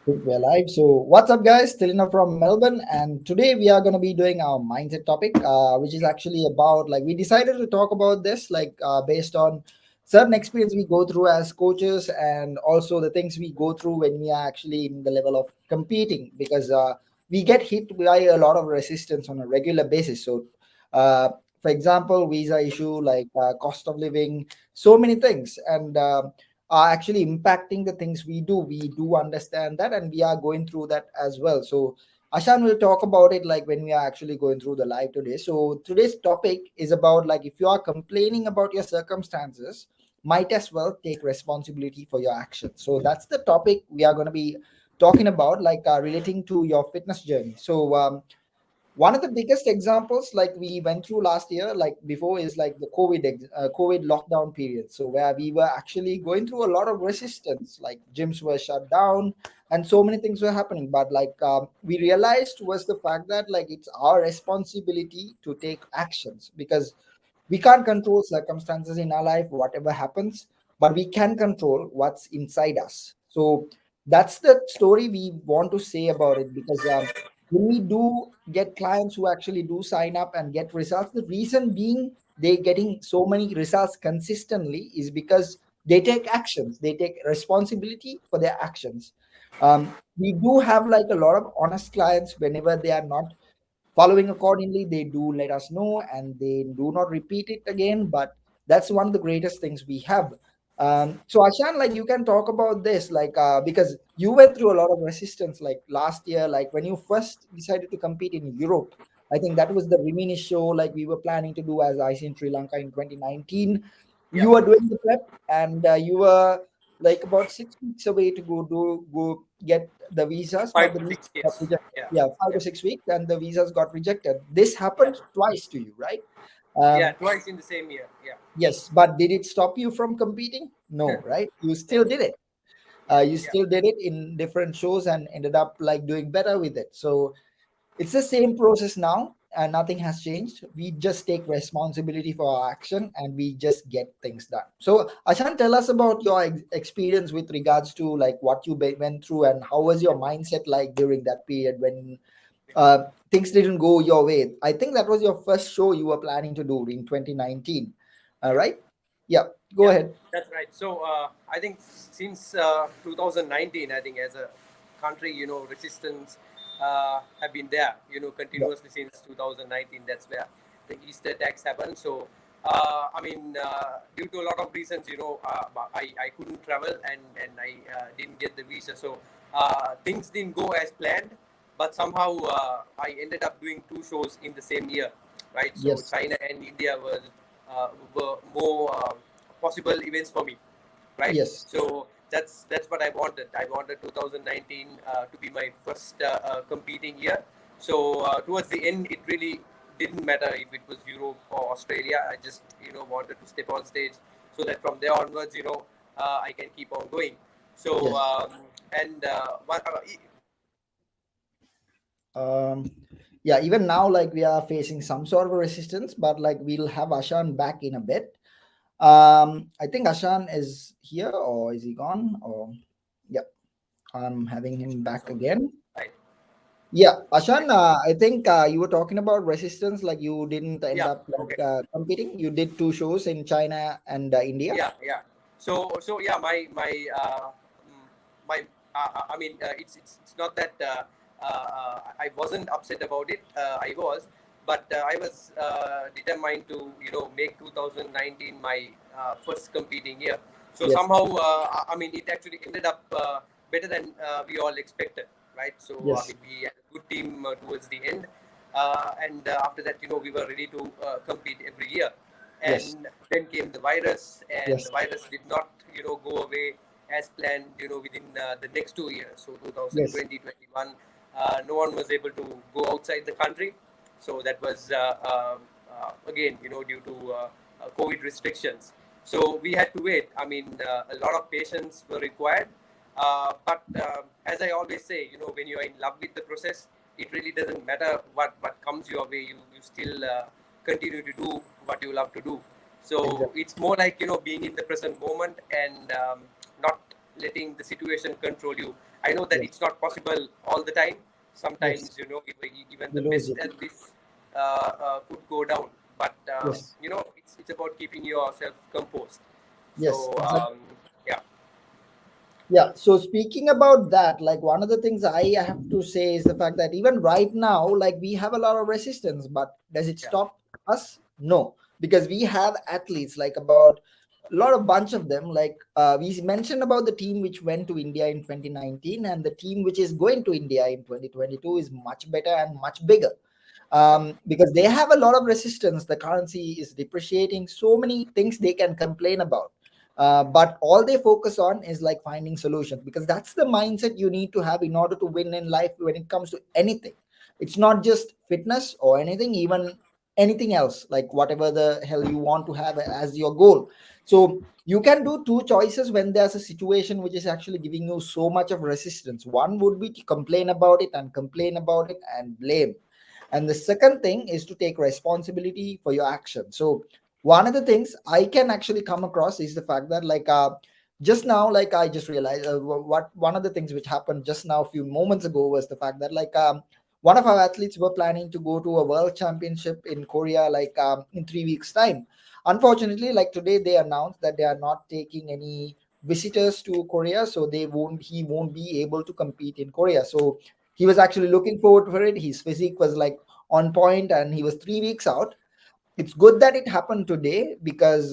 Think we're live. So, what's up, guys? Telina from Melbourne, and today we are going to be doing our mindset topic, which is actually about we decided to talk about this based on certain experience we go through as coaches, and also the things we go through when we are actually in the level of competing, because we get hit by a lot of resistance on a regular basis. So, uh, for example, visa issue cost of living, so many things, and are actually impacting the things we do. We do understand that, and we are going through that as well. So, Ashan will talk about it when we are actually going through the live today. So, today's topic is about if you are complaining about your circumstances, might as well take responsibility for your actions. So, that's the topic we are going to be talking about, relating to your fitness journey. So, one of the biggest examples we went through last year before is the covid lockdown period, so where we were actually going through a lot of resistance, gyms were shut down and so many things were happening. But we realized was the fact that it's our responsibility to take actions, because we can't control circumstances in our life, whatever happens, but we can control what's inside us. So that's the story we want to say about it, because when we do get clients who actually do sign up and get results, the reason being they getting so many results consistently is because they take actions, they take responsibility for their actions. We do have a lot of honest clients. Whenever they are not following accordingly, they do let us know and they do not repeat it again. But that's one of the greatest things we have. So Ashan, you can talk about this, because you went through a lot of resistance last year, when you first decided to compete in Europe. I think that was the Rimini show, we were planning to do as IC in Sri Lanka in 2019. Yeah, You were doing the prep, and you were about 6 weeks away to go get the visas, but five the to visa six got years. rejected. Yeah, Yeah, five yeah, to six weeks, and the visas got rejected. This yeah, happened twice to you, right? yeah. Um, Twice in the same year. Yeah, yes, but did it stop you from competing? No, right? You no, still did it. You yeah, still did it in different shows and ended up doing better with it. So it's the same process now, and nothing has changed. We just take responsibility for our action and we just get things done. So, Ashan, tell us about your experience with regards to what you went through, and how was your mindset during that period when uh, things didn't go your way. I think that was your first show you were planning to do in 2019, yeah, right? Yeah, go yeah. ahead. That's right. So I think since 2019, I think as a country, resistance have been there, Yeah, continuously since 2019. That's where the Easter attacks happened. So I mean, due to a lot of reasons, I couldn't travel and I didn't get the visa. So things didn't go as planned, but somehow I ended up doing two shows in the same year, right? So yes, China and India were more possible events for me, right? yes, So that's what I wanted. I wanted 2019 to be my first competing year. So towards the end, it really didn't matter if it was Europe or Australia. I just wanted to step on stage so that from there onwards, I can keep on going. So yes. and what Um, yeah, even now, we are facing some sort of a resistance, but we'll have Ashan back in a bit. I think Ashan is here, or is he gone? Or yeah, I'm having him back so again. right, Yeah, Ashan, right. I think you were talking about resistance, you didn't end Yeah, up okay. competing. You did two shows in China and India. Yeah, yeah. So yeah, my I mean, it's not that I wasn't upset about it. I was, but I was determined to make 2019 my first competing year. So Yes, somehow I mean it actually ended up better than we all expected, right? So I yes, mean we had a good team towards the end, and after that we were ready to compete every year. yes, And then came the virus, and yes, the virus did not go away as planned within the next 2 years. So yes, 2020, 21, no one was able to go outside the country. So that was again due to COVID restrictions. So we had to wait. I mean, a lot of patience were required. But as I always say, when you are in love with the process, it really doesn't matter what comes your way. You still continue to do what you love to do. So exactly. it's more like being in the present moment and not letting the situation control you. I know that Yes. it's not possible all the time. Yes. Sometimes, even You the lose best it. at this could go down. But Yes. it's about keeping yourself composed. Yes. So Exactly. yeah, Yeah. So speaking about that, like one of the things I have to say is the fact that even right now, like we have a lot of resistance, but does it yeah, stop us? No, because we have athletes like about a lot of bunch of them. Like we mentioned about the team which went to India in 2019, and the team which is going to India in 2022 is much better and much bigger. yep, Because they have a lot of resistance. The currency is depreciating. So many things they can complain about, but all they focus on is like finding solutions, because that's the mindset you need to have in order to win in life when it comes to anything. It's not just fitness or anything, even anything else, like whatever the hell you want to have as your goal. So you can do two choices when there's a situation which is actually giving you so much of resistance. One would be to complain about it and complain about it and blame, and the second thing is to take responsibility for your action. So one of the things I can actually come across is the fact that like just now, like I just realized what one of the things which happened just now a few moments ago was the fact that like one of our athletes were planning to go to a world championship in Korea like in 3 weeks time. Unfortunately, like today they announced that they are not taking any visitors to Korea, so he won't be able to compete in Korea. So he was actually looking forward for it. His physique was like on point, and he was 3 weeks out. It's good that it happened today, because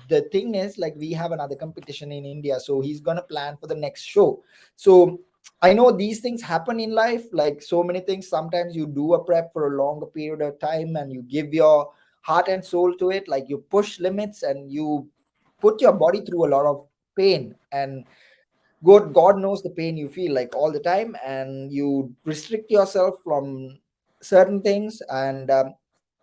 the thing is like we have another competition in India, so he's gonna plan for the next show. So I know these things happen in life, like so many things. Sometimes you do a prep for a longer period of time and you give your heart and soul to it, like you push limits and you put your body through a lot of pain, and God knows the pain you feel like all the time, and you restrict yourself from certain things, and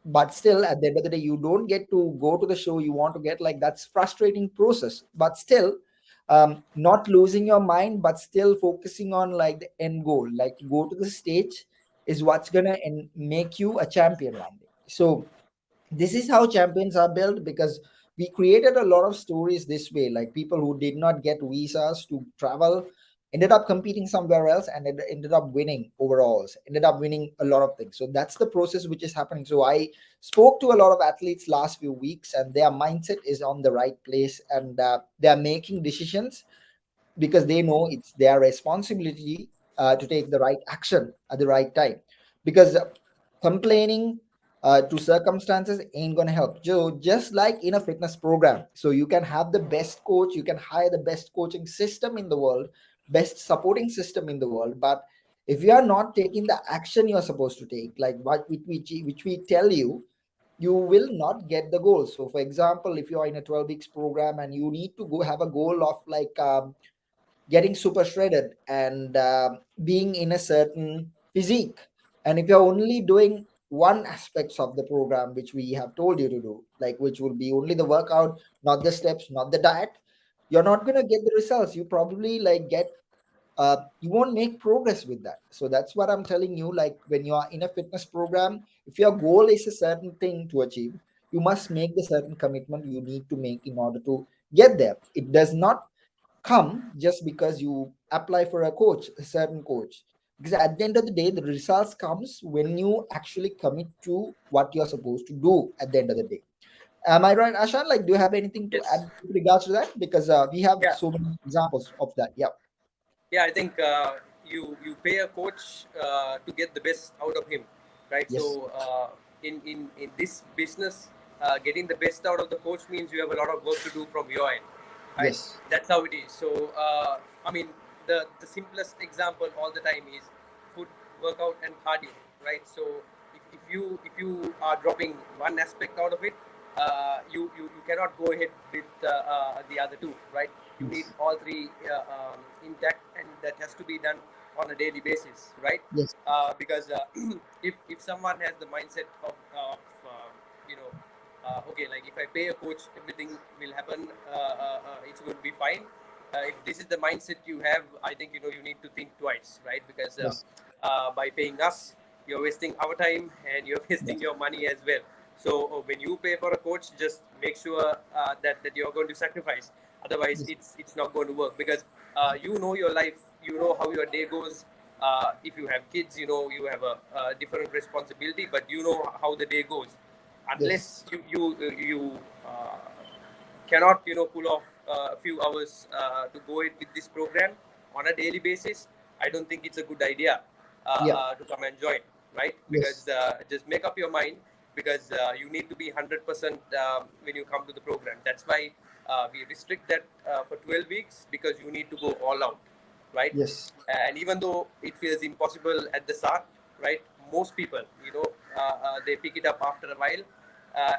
but still at the end of the day you don't get to go to the show you want to get. Like that's frustrating process, but still not losing your mind, but still focusing on like the end goal, like to go to the stage is what's gonna make you a champion one day. So this is how champions are built, because we created a lot of stories this way, like people who did not get visas to travel ended up competing somewhere else, and ended up winning overalls, ended up winning a lot of things. So that's the process which is happening. So I spoke to a lot of athletes last few weeks, and their mindset is on the right place, and they are making decisions because they know it's their responsibility to take the right action at the right time. Because complaining to circumstances ain't going to help. So just like in a fitness program, so you can have the best coach, you can hire the best coaching system in the world, best supporting system in the world, but if you are not taking the action you're supposed to take, like which we tell you, you will not get the goal. So for example, if you are in a 12 weeks program and you need to go have a goal of like getting super shredded and being in a certain physique, and if you're only doing one aspects of the program which we have told you to do, like which will be only the workout, not the steps, not the diet, you're not going to get the results. You probably like get you won't make progress with that. So that's what I'm telling you, like when you are in a fitness program, if your goal is a certain thing to achieve, you must make the certain commitment you need to make in order to get there. It does not come just because you apply for a coach, a certain coach. Because at the end of the day, the results comes when you actually commit to what you're supposed to do at the end of the day. Am I right, Ashan? Like, do you have anything to yes, add with regards to that? Because we have yeah. so many examples of that. Yeah. Yeah, I think you pay a coach to get the best out of him, right? Yes. So in this business, getting the best out of the coach means you have a lot of work to do from your end, right? Yes. That's how it is. So I mean, the simplest example all the time is food, workout, and cardio, right? So if you are dropping one aspect out of it, you cannot go ahead with the other two, right? You need Yes. all three intact, and that has to be done on a daily basis, right? Yes. Because if someone has the mindset of you know okay, like if I pay a coach, everything will happen, it's going to be fine. If this is the mindset you have, I think you need to think twice, right? Because Yes. by paying us, you're wasting our time and you're wasting Yes. your money as well. So when you pay for a coach, just make sure that you're going to sacrifice. Otherwise, Yes. it's not going to work, because you know your life, you know how your day goes. If you have kids, you know you have a different responsibility, but you know how the day goes. Yes. Unless you cannot pull off a few hours to go it with this program on a daily basis, I don't think it's a good idea Yeah. to come and join, right? Yes. Because just make up your mind, because you need to be 100% when you come to the program. That's why we restrict that for 12 weeks, because you need to go all out, right? Yes. And even though it feels impossible at the start, right? Most people, they pick it up after a while,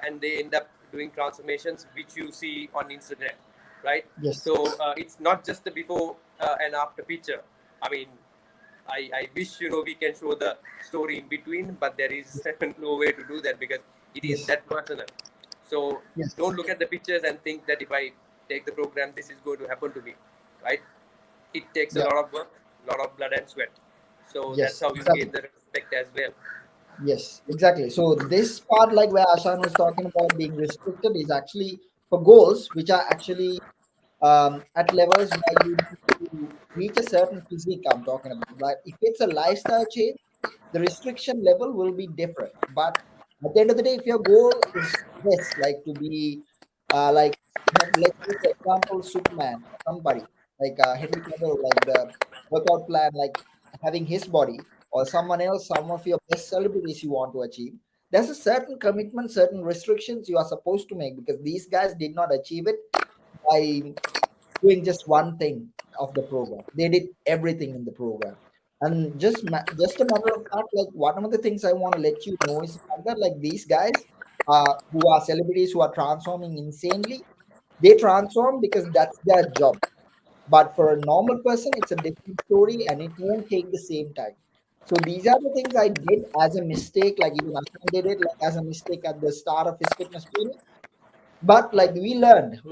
and they end up doing transformations which you see on Instagram, right? Yes. So it's not just the before and after picture. I mean, I wish we can show the story in between, but there is no way to do that because it is Yes. that personal. So Yes. don't look at the pictures and think that if I take the program, this is going to happen to me, right? It takes a Yeah. lot of work, a lot of blood and sweat. So that's Yes. how you Exactly. gain the respect as well. Yes, exactly. So this part, like where Ashan was talking about being restricted, is actually for goals which are actually at levels where you need to reach a certain physique. I'm talking about. Like if it's a lifestyle change, the restriction level will be different. But at the end of the day, if your goal is this, like to be, like let's say for example, Superman, somebody like Henry Cavill, like the workout plan, like having his body, or someone else, some of your best celebrities you want to achieve. There's a certain commitment, certain restrictions you are supposed to make because these guys did not achieve it by doing just one thing of the program. They did everything in the program. And just a matter of fact, like one of the things I want to let you know is the fact that like these guys who are celebrities who are transforming insanely, they transform because that's their job. But for a normal person, it's a different story and it won't take the same time. So these are the things I did as a mistake, like even Ashan did it like as a mistake at the start of his fitness journey. But like we learned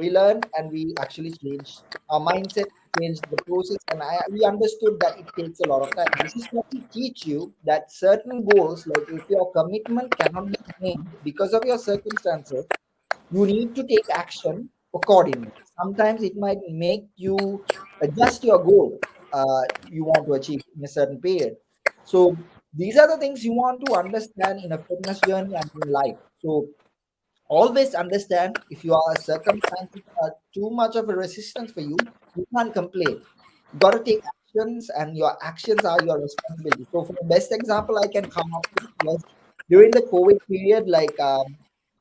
and we actually changed our mindset, changed the process, and we understood that it takes a lot of time. This is what we teach you, that certain goals, like if your commitment cannot be made because of your circumstances, you need to take action accordingly. Sometimes it might make you adjust your goal you want to achieve in a certain period. So these are the things you want to understand in a fitness journey and in life. So always understand, if your circumstances are too much of a resistance for you, you can't complain. You got to take actions, and your actions are your responsibility. So, for the best example I can come up with was during the COVID period, like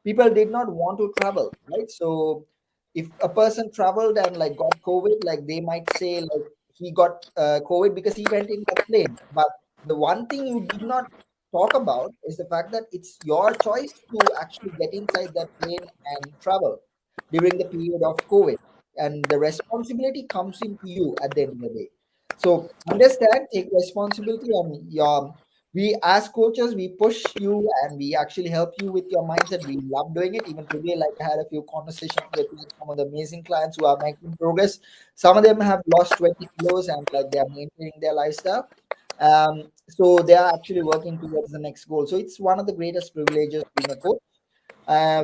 people did not want to travel, right? So, if a person traveled and like got COVID, like they might say like he got COVID because he went in the plane. But the one thing you did not talk about is the fact that it's your choice to actually get inside that plane and travel during the period of COVID. And the responsibility comes into you at the end of the day. So understand, take responsibility, and we as coaches, we push you and we actually help you with your mindset. We love doing it. Even today, like I had a few conversations with like some of the amazing clients who are making progress. Some of them have lost 20 kilos and like they are maintaining their lifestyle. So they are actually working towards the next goal. So it's one of the greatest privileges being a coach.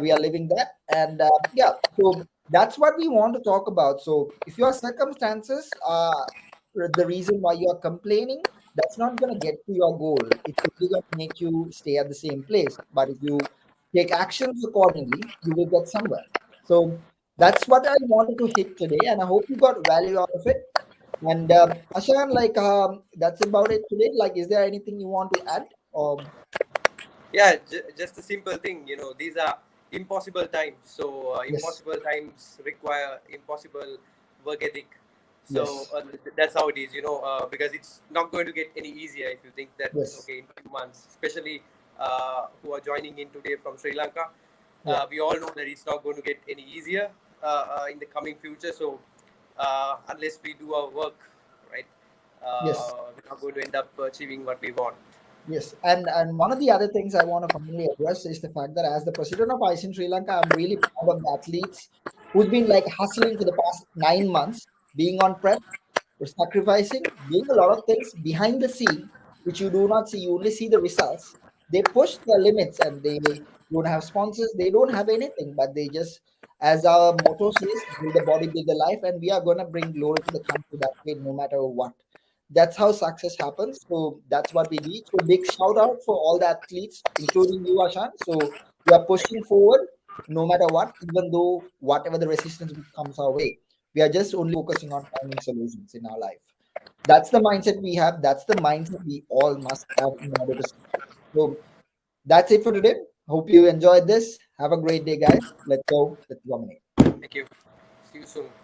We are living that, and yeah, so that's what we want to talk about. So if your circumstances are the reason why you are complaining, that's not going to get to your goal. It's only going to make you stay at the same place. But if you take actions accordingly, you will get somewhere. So that's what I wanted to hit today, and I hope you got value out of it. And Ashan, like that's about it today. Like, is there anything you want to add? Yeah, just a simple thing. These are impossible times. So Yes, impossible times require impossible work ethic. So yes, that's how it is. Because it's not going to get any easier if you think that yes, okay, in few months, especially who are joining in today from Sri Lanka, yeah, we all know that it's not going to get any easier in the coming future. So unless we do our work right, yes. we're not going to end up achieving what we want. Yes, and one of the other things I want to commonly address is the fact that as the president of ICE in Sri Lanka, I'm really proud of the athletes who's been like hustling for the past 9 months, being on prep, or sacrificing, doing a lot of things behind the scene, which you do not see. You only see the results. They push their limits, and they don't have sponsors. They don't have anything, but they just As our motto says, build the body, build the life, and we are gonna bring glory to the country that way, no matter what. That's how success happens. So that's what we did. So big shout out for all the athletes, including you, Ashan. So we are pushing forward no matter what, even though whatever the resistance comes our way. We are just only focusing on finding solutions in our life. That's the mindset we have. That's the mindset we all must have in order to succeed. So that's it for today. Hope you enjoyed this. Have a great day, guys. Let's go. Let's dominate. Thank you. See you soon.